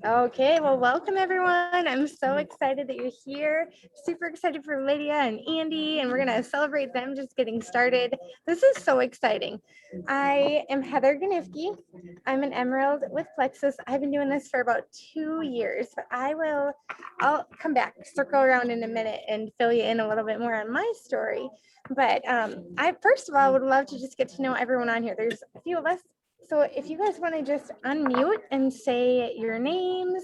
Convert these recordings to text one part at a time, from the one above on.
Okay, well, welcome everyone. I'm so excited that you're here. Super excited for Lydia and Andy, and we're going to celebrate them just getting started. This is so exciting. I am Heather Ganifke. I'm an Emerald with Plexus. I've been doing this for about 2 years, but I'll come back, circle around in a minute and fill you in a little bit more on my story. But I, first of all, would love to just get to know everyone on here. There's a few of us. So if you guys want to just unmute and say your names,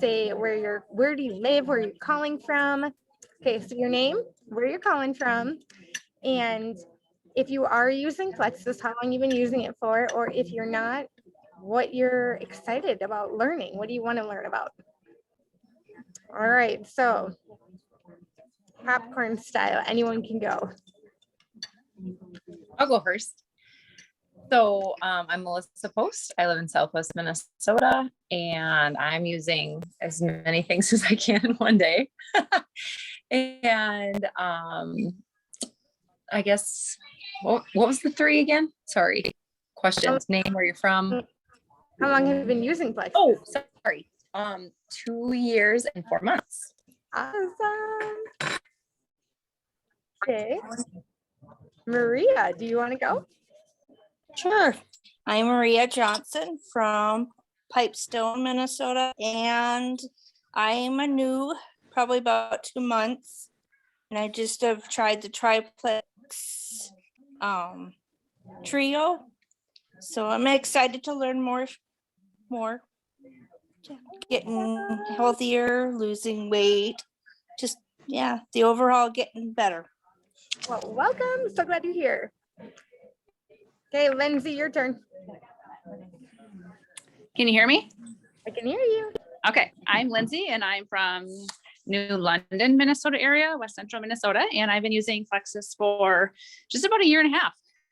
say where do you live, where you're calling from. Okay, so your name, where you're calling from, and if you are using Plexus, how long you've been using it for, or if you're not, what you're excited about learning. What do you want to learn about? All right, so popcorn style, anyone can go. I'll go first. So I'm Melissa Post. I live in Southwest Minnesota, and I'm using as many things as I can in one day. And I guess, what was the three again? Sorry. Questions. Name, where you're from. How long have you been using Plexus? Oh, sorry. 2 years and 4 months. Awesome. Okay. Maria, do you want to go? Sure. I'm Maria Johnson from Pipestone, Minnesota, and I'm a new, probably about 2 months, and I just have tried the triplex trio, so I'm excited to learn more, getting healthier, losing weight, just, yeah, the overall getting better. Well, welcome. So glad you're here. Okay, Lindsay, your turn. Can you hear me? I can hear you. Okay, I'm Lindsay and I'm from New London, Minnesota area, West Central Minnesota. And I've been using Plexus for just about 1.5 years.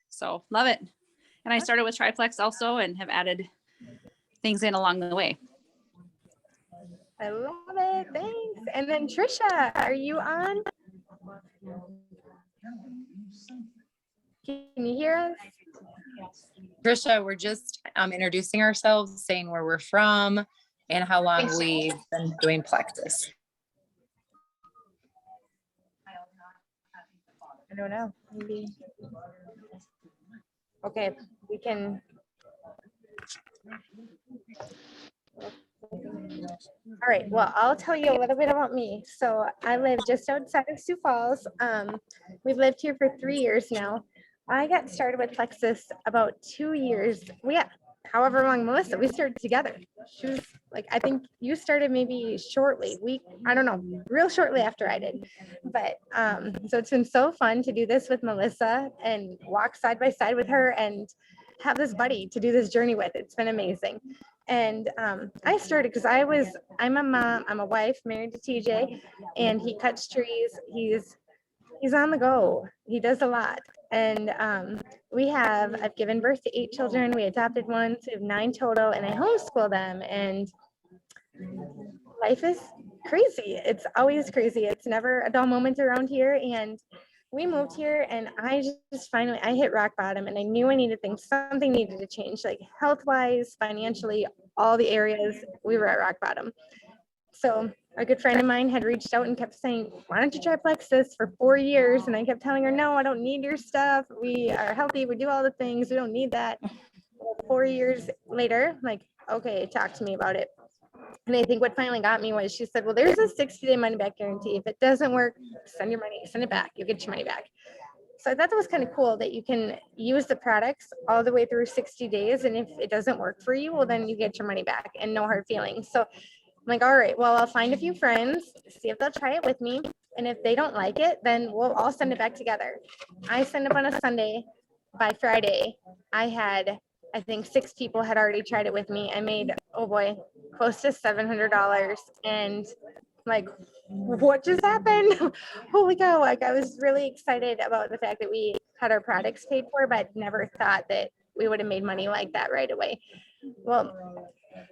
So love it. And I started with Triplex also and have added things in along the way. I love it. Thanks. And then Trisha, are you on? Can you hear us? Trisha, we're just introducing ourselves, saying where we're from and how long we've been doing Plexus. I don't know. Maybe. Okay, we can. All right, well, I'll tell you a little bit about me. So I live just outside of Sioux Falls. We've lived here for 3 years now. I got started with Plexus about 2 years. However long, Melissa, we started together. She was like, I think you started maybe shortly, I don't know, real shortly after I did. But so it's been so fun to do this with Melissa and walk side by side with her and have this buddy to do this journey with. It's been amazing. And I started because I'm a mom, I'm a wife, married to TJ, and he cuts trees. He's on the go. He does a lot. And I've given birth to 8 children. We adopted one, so we have 9 total, and I homeschool them. And life is crazy. It's always crazy. It's never a dull moment around here. And we moved here, and I just finally, I hit rock bottom, and I knew I needed things. Something needed to change, like health-wise, financially, all the areas. We were at rock bottom. So a good friend of mine had reached out and kept saying, why don't you try Plexus for 4 years? And I kept telling her, no, I don't need your stuff. We are healthy. We do all the things. We don't need that. 4 years later, like, okay, talk to me about it. And I think what finally got me was she said, well, there's a 60-day money back guarantee. If it doesn't work, send your money, send it back. You'll get your money back. So I thought that was kind of cool that you can use the products all the way through 60 days. And if it doesn't work for you, well, then you get your money back and no hard feelings. So I'm like, all right, well, I'll find a few friends, see if they'll try it with me. And if they don't like it, then we'll all send it back together. I send up on a Sunday. By Friday, I think 6 people had already tried it with me. I made, oh boy, close to $700. And like, what just happened? Holy cow. Like, I was really excited about the fact that we had our products paid for, but never thought that we would have made money like that right away. Well,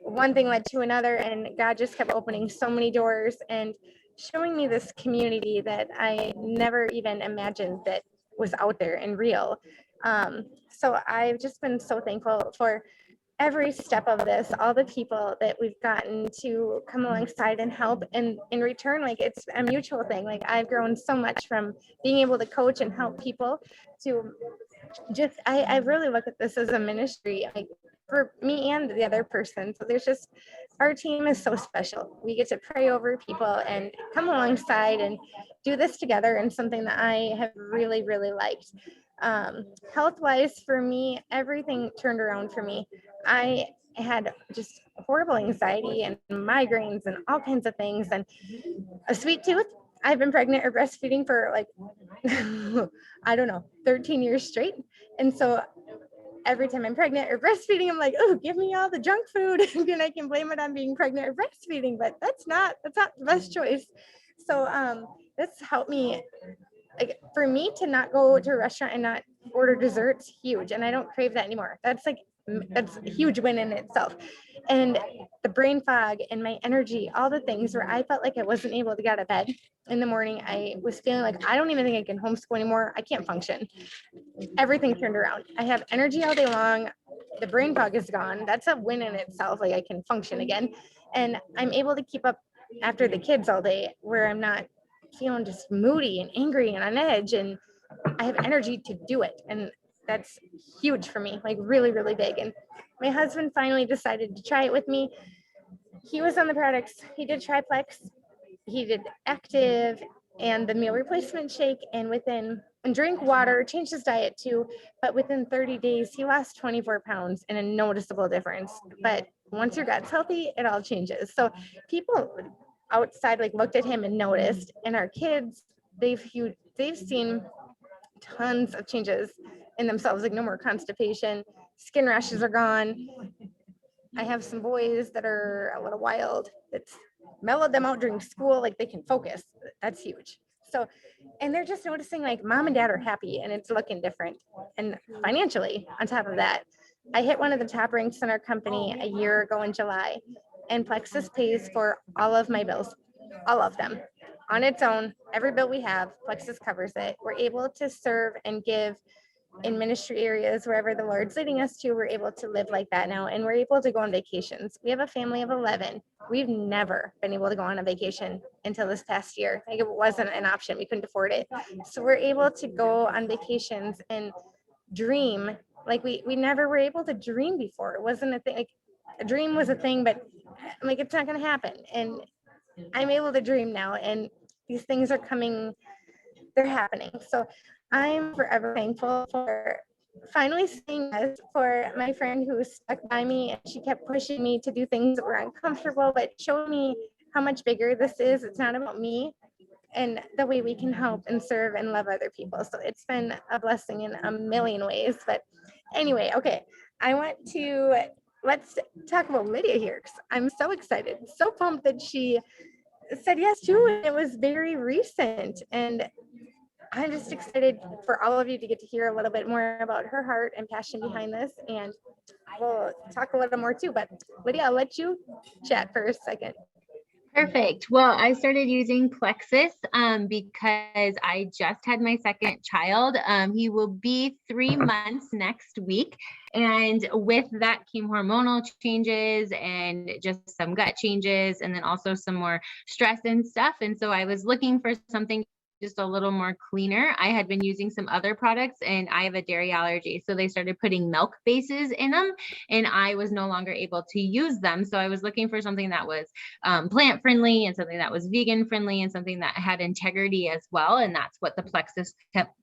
one thing led to another, and God just kept opening so many doors and showing me this community that I never even imagined that was out there and real. So I've just been so thankful for every step of this, all the people that we've gotten to come alongside and help, and in return, like it's a mutual thing. Like I've grown so much from being able to coach and help people to just, I really look at this as a ministry, like for me and the other person. So there's just, our team is so special. We get to pray over people and come alongside and do this together, and something that I have really, really liked. Health wise for me, everything turned around for me. I had just horrible anxiety and migraines and all kinds of things, and a sweet tooth. I've been pregnant or breastfeeding for like, I don't know, 13 years straight. And so every time I'm pregnant or breastfeeding, I'm like, oh, give me all the junk food. And I can blame it on being pregnant or breastfeeding, but that's not the best choice. So this helped me. Like for me to not go to a restaurant and not order desserts, huge. And I don't crave that anymore. That's a huge win in itself. And the brain fog and my energy, all the things where I felt like I wasn't able to get out of bed in the morning, I was feeling like I don't even think I can homeschool anymore. I can't function. Everything turned around. I have energy all day long. The brain fog is gone. That's a win in itself. Like I can function again. And I'm able to keep up after the kids all day, where I'm not feeling just moody and angry and on edge, and I have energy to do it. And that's huge for me, like really, really big. And my husband finally decided to try it with me. He was on the products. He did Triplex, he did Active and the meal replacement shake, and drink water, changed his diet too. But within 30 days, he lost 24 pounds and a noticeable difference. But once your gut's healthy, it all changes. So people outside like looked at him and noticed, and our kids, they've seen tons of changes in themselves, like no more constipation, skin rashes are gone. I have some boys that are a little wild. It's mellowed them out during school, like they can focus. That's huge. So, and they're just noticing like mom and dad are happy and it's looking different. And financially, on top of that, I hit one of the top ranks in our company a year ago in July, and Plexus pays for all of my bills, all of them on its own. Every bill we have, Plexus covers it. We're able to serve and give in ministry areas wherever the Lord's leading us to. We're able to live like that now, and we're able to go on vacations. We have a family of 11. We've never been able to go on a vacation until this past year. Like it wasn't an option. We couldn't afford it. So we're able to go on vacations and dream like we never were able to dream before. It wasn't a thing. Like a dream was a thing, but like it's not going to happen. And I'm able to dream now, and these things are coming, they're happening. So I'm forever thankful for finally saying yes, for my friend who stuck by me, and she kept pushing me to do things that were uncomfortable, but showed me how much bigger this is. It's not about me, and the way we can help and serve and love other people. So it's been a blessing in a million ways. But anyway, okay, let's talk about Lydia here, because I'm so excited, so pumped that she said yes too. It was very recent, and I'm just excited for all of you to get to hear a little bit more about her heart and passion behind this, and we'll talk a little more too. But Lydia, I'll let you chat for a second. Perfect. Well, I started using Plexus because I just had my second child. He will be 3 months next week. And with that came hormonal changes and just some gut changes, and then also some more stress and stuff. And so I was looking for something just a little more cleaner. I had been using some other products, and I have a dairy allergy. So they started putting milk bases in them, and I was no longer able to use them. So I was looking for something that was plant friendly and something that was vegan friendly and something that had integrity as well. And that's what the Plexus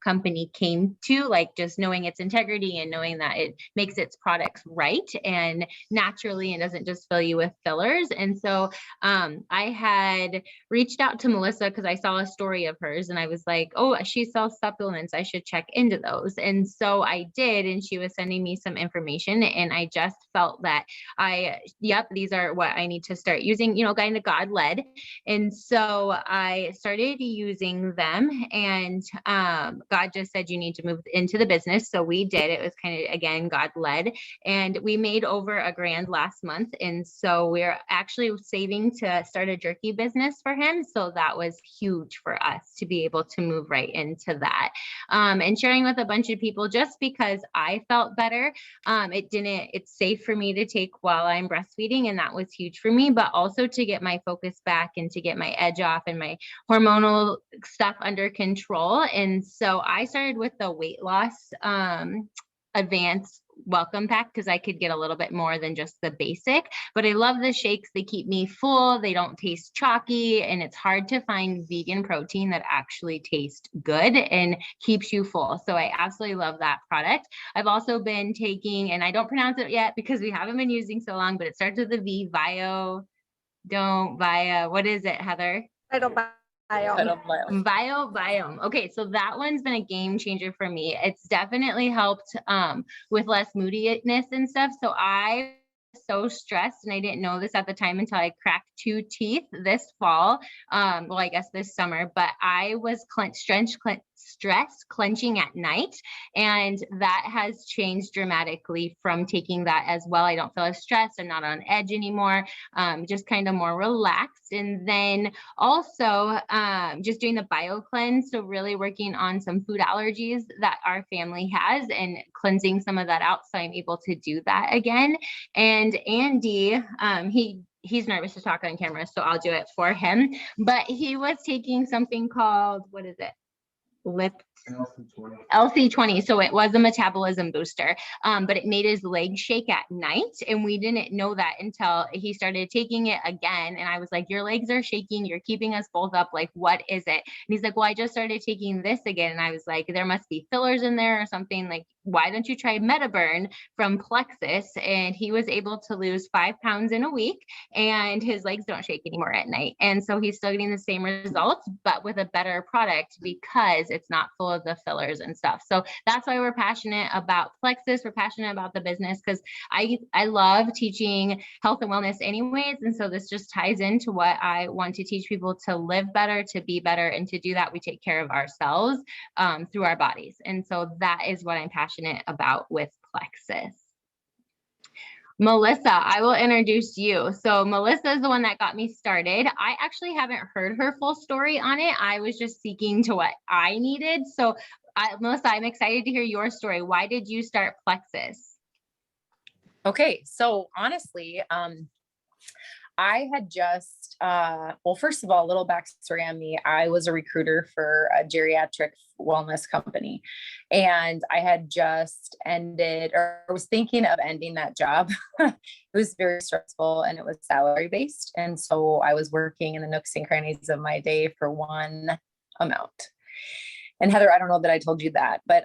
company came to, like just knowing its integrity and knowing that it makes its products right and naturally and doesn't just fill you with fillers. And so I had reached out to Melissa because I saw a story of hers, and I was like, oh, she sells supplements, I should check into those. And so I did, and she was sending me some information, and I just felt that these are what I need to start using, kind of God led. And so I started using them, and God just said, you need to move into the business. So we did. It was kind of, again, God led, and we made over $1,000 last month. And so we're actually saving to start a jerky business for him. So that was huge for us to be be able to move right into that. And sharing with a bunch of people just because I felt better. It's safe for me to take while I'm breastfeeding, and that was huge for me, but also to get my focus back and to get my edge off and my hormonal stuff under control. And so I started with the weight loss advanced welcome pack because I could get a little bit more than just the basic, but I love the shakes. They keep me full. They don't taste chalky, and it's hard to find vegan protein that actually tastes good and keeps you full. So I absolutely love that product. I've also been taking, and I don't pronounce it yet because we haven't been using so long, but it starts with a V, what is it, Heather? Biome. Okay, so that one's been a game changer for me. It's definitely helped with less moodiness and stuff. So I was so stressed, and I didn't know this at the time until I cracked 2 teeth this fall. Well, I guess this summer, but I was stress clenching at night, and that has changed dramatically from taking that as well. I don't feel as stressed. I'm not on edge anymore. Just kind of more relaxed. And then also just doing the bio cleanse. So really working on some food allergies that our family has and cleansing some of that out. So I'm able to do that again. And Andy, he's nervous to talk on camera, so I'll do it for him. But he was taking something called, what is it? LC20. So it was a metabolism booster, but it made his legs shake at night. And we didn't know that until he started taking it again. And I was like, your legs are shaking. You're keeping us both up. Like, what is it? And he's like, well, I just started taking this again. And I was like, there must be fillers in there or something. Like, why don't you try Metaburn from Plexus? And he was able to lose 5 pounds in a week, and his legs don't shake anymore at night. And so he's still getting the same results, but with a better product because it's not full of the fillers and stuff. So that's why we're passionate about Plexus. We're passionate about the business because I love teaching health and wellness anyways. And so this just ties into what I want to teach people: to live better, to be better. And to do that, we take care of ourselves through our bodies. And so that is what I'm passionate about with Plexus. Melissa, I will introduce you. So Melissa is the one that got me started. I actually haven't heard her full story on it. I was just seeking to what I needed. So Melissa, I'm excited to hear your story. Why did you start Plexus? Okay, so honestly, I had just, well, first of all, a little backstory on me. I was a recruiter for a geriatric wellness company, and I had just ended, or was thinking of ending that job. It was very stressful, and it was salary based. And so I was working in the nooks and crannies of my day for one amount. And Heather, I don't know that I told you that, but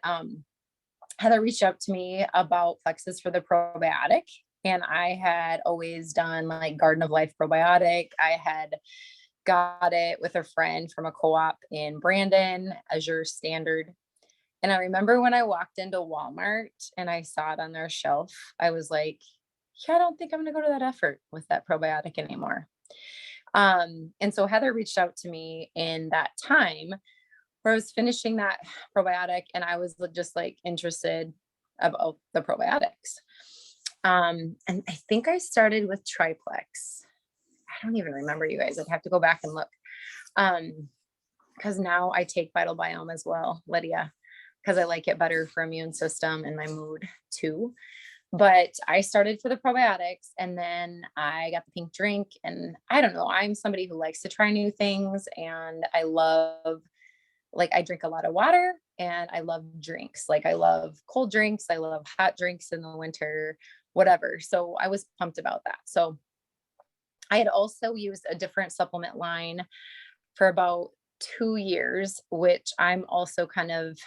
Heather reached out to me about Plexus for the probiotic. And I had always done like Garden of Life probiotic. I had got it with a friend from a co-op in Brandon, Azure Standard. And I remember when I walked into Walmart and I saw it on their shelf, I was like, yeah, I don't think I'm going to go to that effort with that probiotic anymore. And so Heather reached out to me in that time where I was finishing that probiotic, and I was just like interested about the probiotics. And I think I started with triplex. I don't even remember, you guys. I'd have to go back and look. Because now I take Vital Biome as well, Lydia, because I like it better for immune system and my mood too. But I started for the probiotics, and then I got the pink drink. And I don't know, I'm somebody who likes to try new things, and I love, like, I drink a lot of water, and I love drinks. Like, I love cold drinks. I love hot drinks in the winter, whatever. So I was pumped about that. So I had also used a different supplement line for about 2 years, which I'm also kind of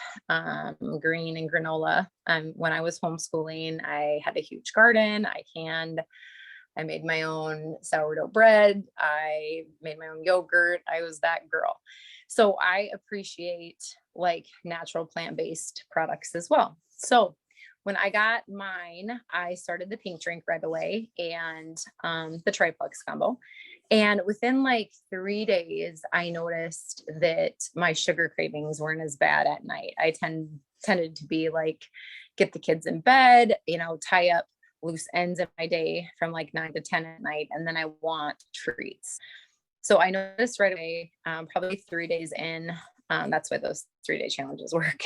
green and granola. When I was homeschooling, I had a huge garden. I made my own sourdough bread. I made my own yogurt. I was that girl. So I appreciate like natural plant-based products as well. So when I got mine, I started the pink drink right away, and the triplex combo. And within like 3 days, I noticed that my sugar cravings weren't as bad at night. I tended to be like, get the kids in bed, tie up loose ends in my day from like 9 to 10 at night. And then I want treats. So I noticed right away, probably 3 days in, That's why those 3-day challenges work.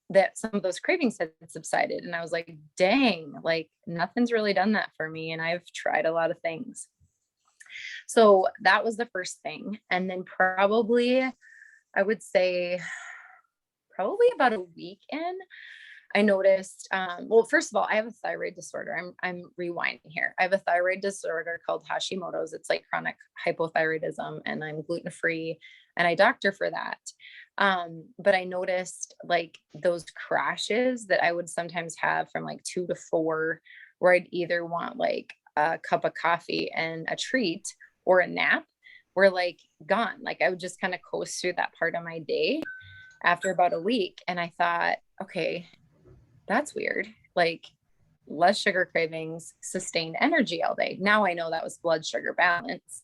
That some of those cravings had subsided. And I was like, dang, like nothing's really done that for me. And I've tried a lot of things. So that was the first thing. And then probably, I would say probably about a week in, I noticed, well, first of all, I have a thyroid disorder. I'm rewinding here. I have a thyroid disorder called Hashimoto's. It's like chronic hypothyroidism, and I'm gluten-free and I doctor for that. But I noticed like those crashes that I would sometimes have from like 2 to 4, where I'd either want like a cup of coffee and a treat or a nap, were like gone. Like I would just kind of coast through that part of my day after about a week. And I thought, okay, that's weird. Like less sugar cravings, sustained energy all day. Now I know that was blood sugar balance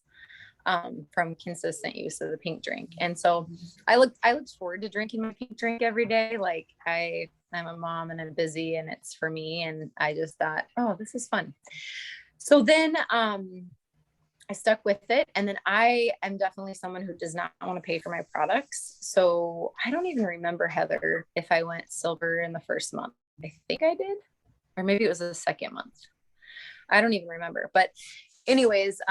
from consistent use of the pink drink. And so I looked forward to drinking my pink drink every day. Like I'm a mom and I'm busy and it's for me. And I just thought, oh, this is fun. So then I stuck with it. And then I am definitely someone who does not want to pay for my products. So I don't even remember, Heather, if I went silver in the first month. I think I did, or maybe it was the second month. I don't even remember. But anyways,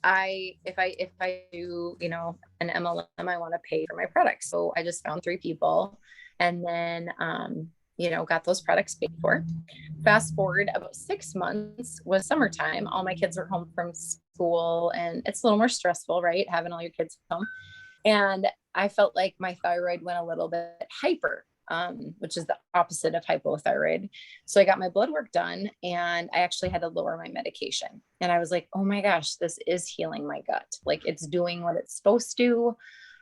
if I do, you know, an MLM, I want to pay for my products. So I just found 3 people and then, you know, got those products paid for. Fast forward about 6 months was summertime. All my kids were home from school and it's a little more stressful, right? Having all your kids home. And I felt like my thyroid went a little bit hyper, which is the opposite of hypothyroid. So I got my blood work done and I actually had to lower my medication. And I was like, oh my gosh, this is healing my gut. Like it's doing what it's supposed to.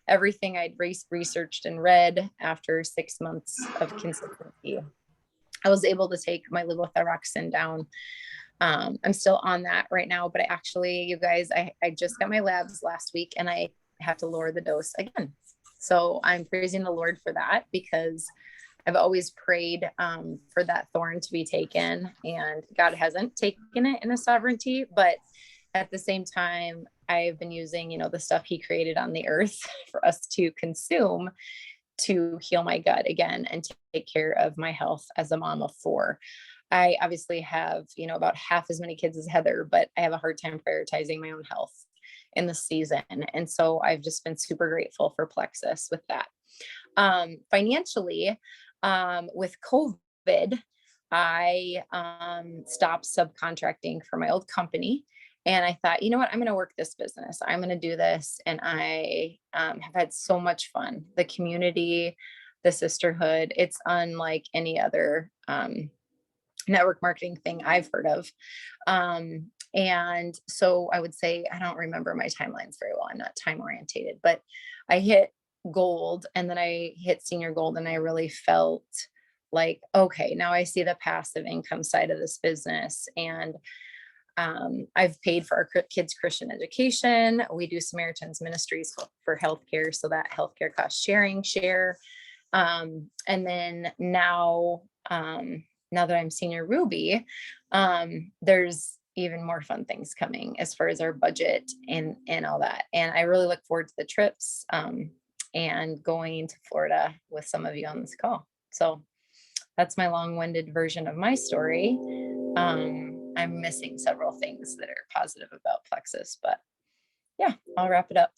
Everything I'd researched and read after 6 months of consistency, I was able to take my levothyroxine down. I'm still on that right now, but I actually, you guys, I just got my labs last week and I have to lower the dose again. So I'm praising the Lord for that because I've always prayed for that thorn to be taken, and God hasn't taken it in His sovereignty. But at the same time, I've been using, you know, the stuff He created on the earth for us to consume to heal my gut again and take care of my health as a mom of 4. I obviously have, you know, about half as many kids as Heather, but I have a hard time prioritizing my own health in the season. And so I've just been super grateful for Plexus with that. Financially, with COVID, I stopped subcontracting for my old company. And I thought, you know what, I'm going to work this business. I'm going to do this. And I have had so much fun. The community, the sisterhood, it's unlike any other network marketing thing I've heard of. And so I would say, I don't remember my timelines very well. I'm not time orientated, but I hit gold and then I hit senior gold and I really felt like, okay, now I see the passive income side of this business. And I've paid for our kids' Christian education. We do Samaritan's Ministries for healthcare. So that healthcare cost share. And then now that I'm senior Ruby, there's even more fun things coming as far as our budget and all that. And I really look forward to the trips and going to Florida with some of you on this call. So that's my long-winded version of my story. I'm missing several things that are positive about Plexus, but yeah, I'll wrap it up.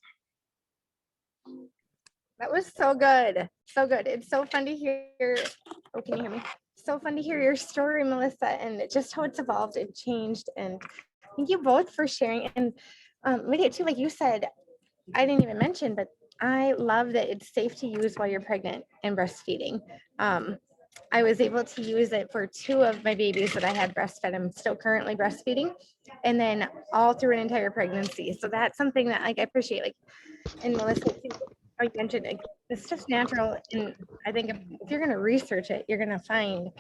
That was so good. So good. It's so fun to hear. Oh, can you hear me? So fun to hear your story, Melissa, and just how it's evolved and changed. And thank you both for sharing. And Lydia, too, like you said, I didn't even mention, but I love that it's safe to use while you're pregnant and breastfeeding. I was able to use it for 2 of my babies that I had breastfed. I'm still currently breastfeeding, and then all through an entire pregnancy. So that's something that like I appreciate. Like, and Melissa, I mentioned, like, it's just natural. And I think if you're going to research it, you're going to find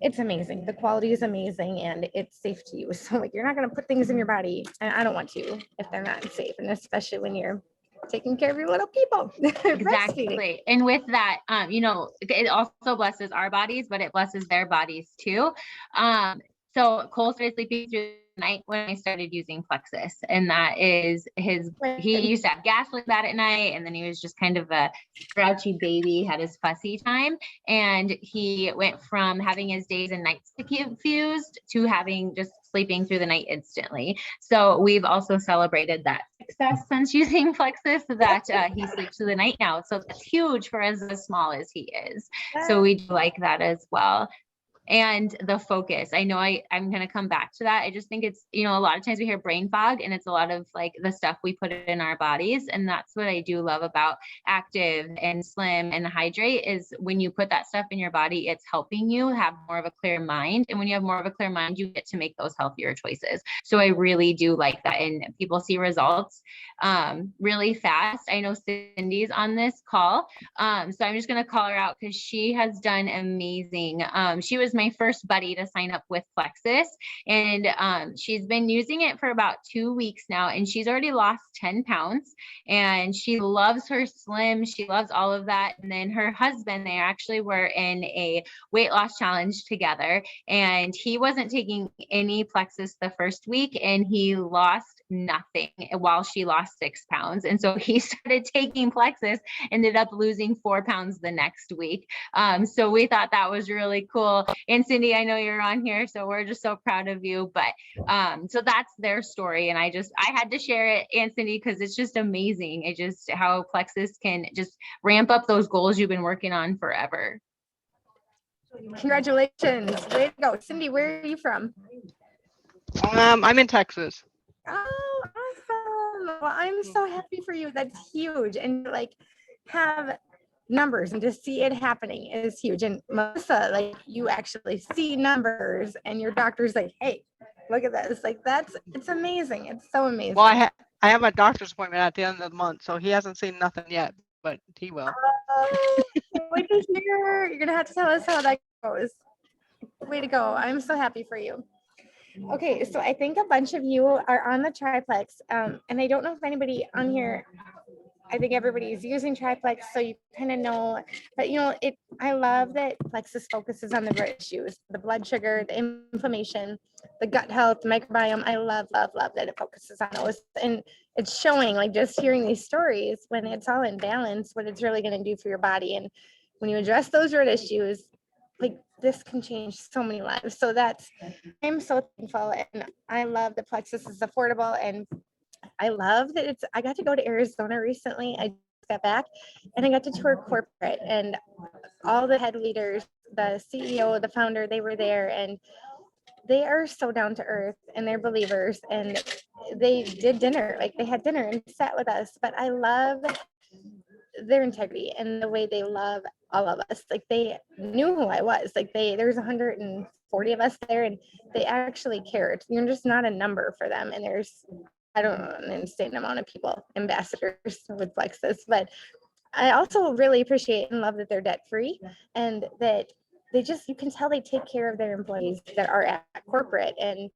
it's amazing. The quality is amazing and it's safe to use. So like, you're not going to put things in your body, and I don't want to if they're not safe. And especially when you're taking care of your little people. Exactly. And with that, you know, it also blesses our bodies, but it blesses their bodies too. So Cole started sleeping through night when I started using Plexus. And that is he used to have gas like that at night. And then he was just kind of a grouchy baby, had his fussy time. And he went from having his days and nights confused to having just sleeping through the night instantly. So we've also celebrated that success since using Plexus, that he sleeps through the night now. So that's huge for as small as he is. So we do like that as well. And the focus. I know I'm going to come back to that. I just think it's, a lot of times we hear brain fog, and it's a lot of like the stuff we put in our bodies. And that's what I do love about Active and Slim and Hydrate, is when you put that stuff in your body, it's helping you have more of a clear mind. And when you have more of a clear mind, you get to make those healthier choices. So I really do like that. And people see results really fast. I know Cindy's on this call. So I'm just going to call her out because she has done amazing. She was my first buddy to sign up with Plexus, and she's been using it for about 2 weeks now, and she's already lost 10 pounds, and she loves her Slim. She loves all of that. And then her husband, they actually were in a weight loss challenge together, and he wasn't taking any Plexus the first week, and he lost nothing while she lost 6 pounds. And so he started taking Plexus, ended up losing 4 pounds the next week. So we thought that was really cool. And Cindy, I know you're on here, so we're just so proud of you. But so that's their story. And I had to share it, and Cindy, because it's just amazing. It just how Plexus can just ramp up those goals you've been working on forever. Congratulations. Way to go. Cindy, where are you from? I'm in Texas. Oh, awesome. Well, I'm so happy for you. That's huge. And like have numbers, and to see it happening is huge. And Melissa, like you actually see numbers, and your doctor's like, hey, look at this. Like it's amazing. It's so amazing. Well, I have a doctor's appointment at the end of the month, so he hasn't seen nothing yet, but he will. Wait to hear. You're gonna have to tell us how that goes. Way to go. I'm so happy for you. Okay, so I think a bunch of you are on the triplex, and I don't know if anybody on here, I think everybody's using triplex, so you kind of know, but I love that Plexus focuses on the root issues, the blood sugar, the inflammation, the gut health, the microbiome. I love that it focuses on those, and it's showing, like just hearing these stories, when it's all in balance, what it's really going to do for your body. And when you address those root issues, like this can change so many lives. So I'm so thankful, and I love that Plexus is affordable, and I love that I got to go to Arizona recently. I got back and I got to tour corporate, and all the head leaders, the CEO, the founder, they were there, and they are so down to earth, and they're believers, and they did dinner, like they had dinner and sat with us. But I love their integrity and the way they love all of us. Like they knew who I was. Like there's 140 of us there, and they actually cared. You're just not a number for them. And there's, I don't know, an insane amount of people, ambassadors with Plexus. But I also really appreciate and love that they're debt free, and that you can tell they take care of their employees that are at corporate. And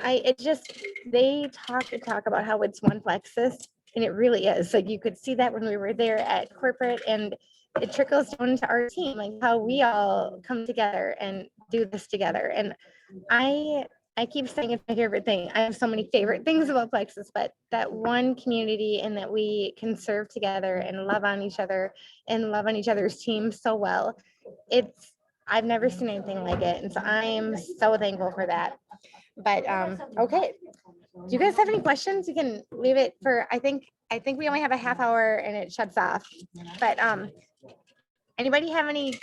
they talk about how it's one Plexus, and it really is. Like you could see that when we were there at corporate, and it trickles down to our team, like how we all come together and do this together. And I keep saying it's my favorite thing. I have so many favorite things about Plexus, but that one community, and that we can serve together and love on each other and love on each other's teams so well. I've never seen anything like it. And so I am so thankful for that. But okay. Do you guys have any questions? You can leave it for, I think we only have a half hour and it shuts off. But anybody have any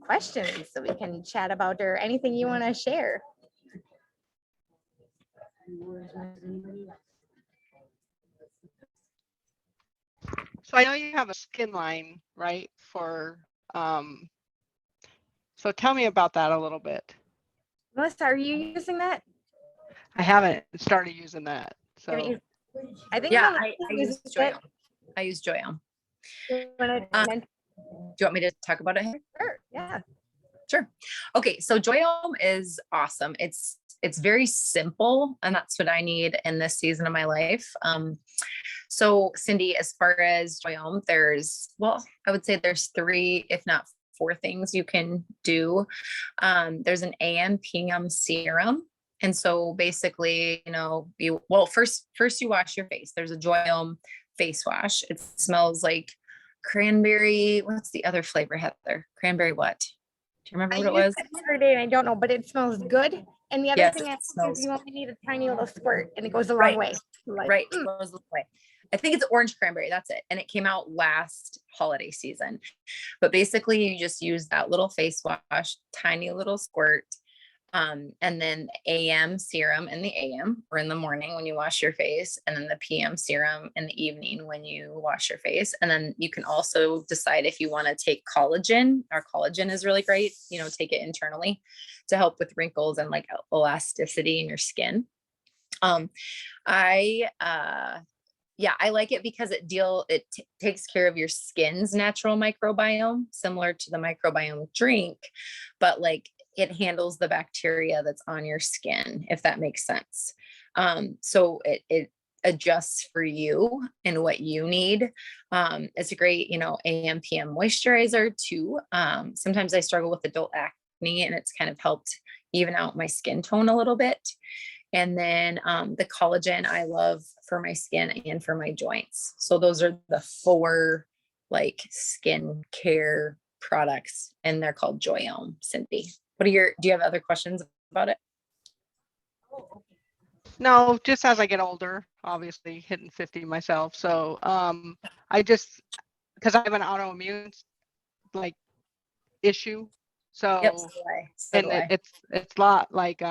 questions that we can chat about, or anything you want to share? So I know you have a skin line, right? So tell me about that a little bit. Melissa, are you using that? I haven't started using that. So I think Yeah, Melissa I use uses it. Joyome. I use Joyome. You wanna mention- Do you want me to talk about it here? Sure, yeah. Sure. Okay, so Joyome is awesome. It's very simple, and that's what I need in this season of my life. So Cindy, as far as Joyome, I would say there's 3, if not 4 things you can do. There's an AM PM serum And so basically, first you wash your face. There's a Joyome face wash. It smells like cranberry. What's the other flavor, Heather? Cranberry what? Do you remember I what it used was? it the other day and I don't know, but it smells good. And the other Yes, thing it I think smells is you only need a tiny little squirt and it goes a long Right. way. Like, right. Goes the way. I think it's orange cranberry. That's it. And it came out last holiday season. But basically, you just use that little face wash, tiny little squirt. And then AM serum in the AM or in the morning when you wash your face, and then the PM serum in the evening when you wash your face. And then you can also decide if you want to take collagen. Our collagen is really great, take it internally to help with wrinkles and like elasticity in your skin. I like it because it takes care of your skin's natural microbiome, similar to the microbiome drink, but like it handles the bacteria that's on your skin, if that makes sense. So it adjusts for you and what you need. It's a great, AM PM moisturizer too. Sometimes I struggle with adult acne and it's kind of helped even out my skin tone a little bit. And then the collagen I love for my skin and for my joints. So those are the 4 like skin care products, and they're called Joyome. Cindy, do you have other questions about it? No, just as I get older, obviously hitting 50 myself. So because I have an autoimmune like issue. So Yep. So do I. it's a lot like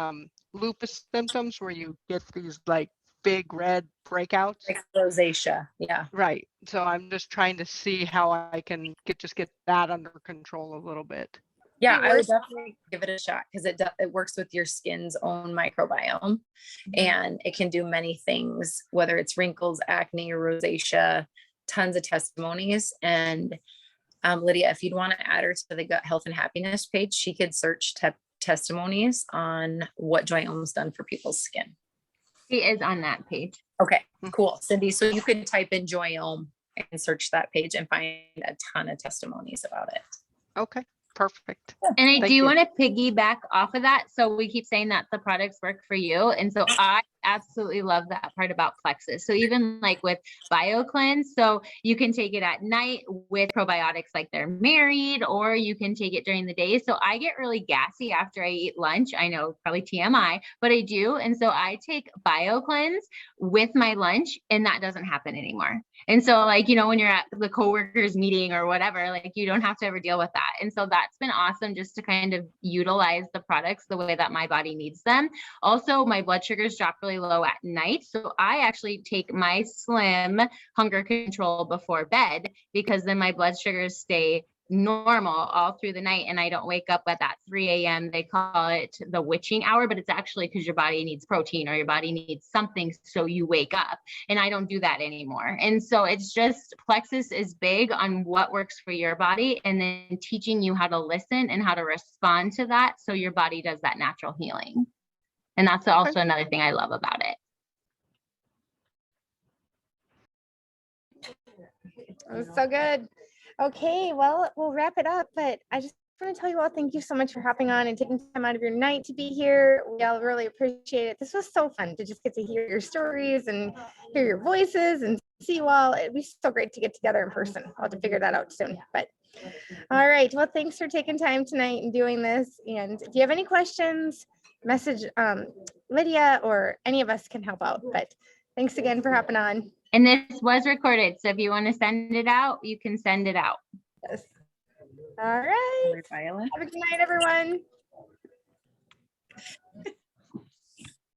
lupus symptoms where you get these like big red breakouts. Like rosacea. Yeah. Right. So I'm just trying to see how I can get that under control a little bit. Yeah, I would definitely give it a shot because it works with your skin's own microbiome, and it can do many things, whether it's wrinkles, acne, or rosacea. Tons of testimonies. And Lydia, if you'd want to add her to the Gut Health and Happiness page, she could search testimonies on what Joyome's done for people's skin. She is on that page. Okay, cool. Cindy, so you could type in Joyome and search that page and find a ton of testimonies about it. Okay, perfect. And I Thank do you. want to piggyback off of that. So we keep saying that the products work for you. And so I absolutely love that part about Plexus. So even like with BioCleanse, so you can take it at night with probiotics like they're married, or you can take it during the day. So I get really gassy after I eat lunch. I know probably TMI, but I do. And so I take BioCleanse with my lunch, and that doesn't happen anymore. And so like, when you're at the coworkers meeting or whatever, like you don't have to ever deal with that. And so that's been awesome just to kind of utilize the products the way that my body needs them. Also, my blood sugars drop really low at night. So I actually take my Slim hunger control before bed, because then my blood sugars stay normal all through the night and I don't wake up at that 3 a.m. They call it the witching hour, but it's actually because your body needs protein or your body needs something, so you wake up, and I don't do that anymore. And so it's just, Plexus is big on what works for your body and then teaching you how to listen and how to respond to that so your body does that natural healing. And that's also another thing I love about it. That was so good. Okay, well, we'll wrap it up, but I just want to tell you all, thank you so much for hopping on and taking time out of your night to be here. We all really appreciate it. This was so fun to just get to hear your stories and hear your voices and see you all. It'd be so great to get together in person. I'll have to figure that out soon. But all right, well, thanks for taking time tonight and doing this. And if you have any questions, message Lydia, or any of us can help out. But thanks again for hopping on. And this was recorded, so if you want to send it out, you can send it out. Yes. All right. Violet. Have a good night, everyone.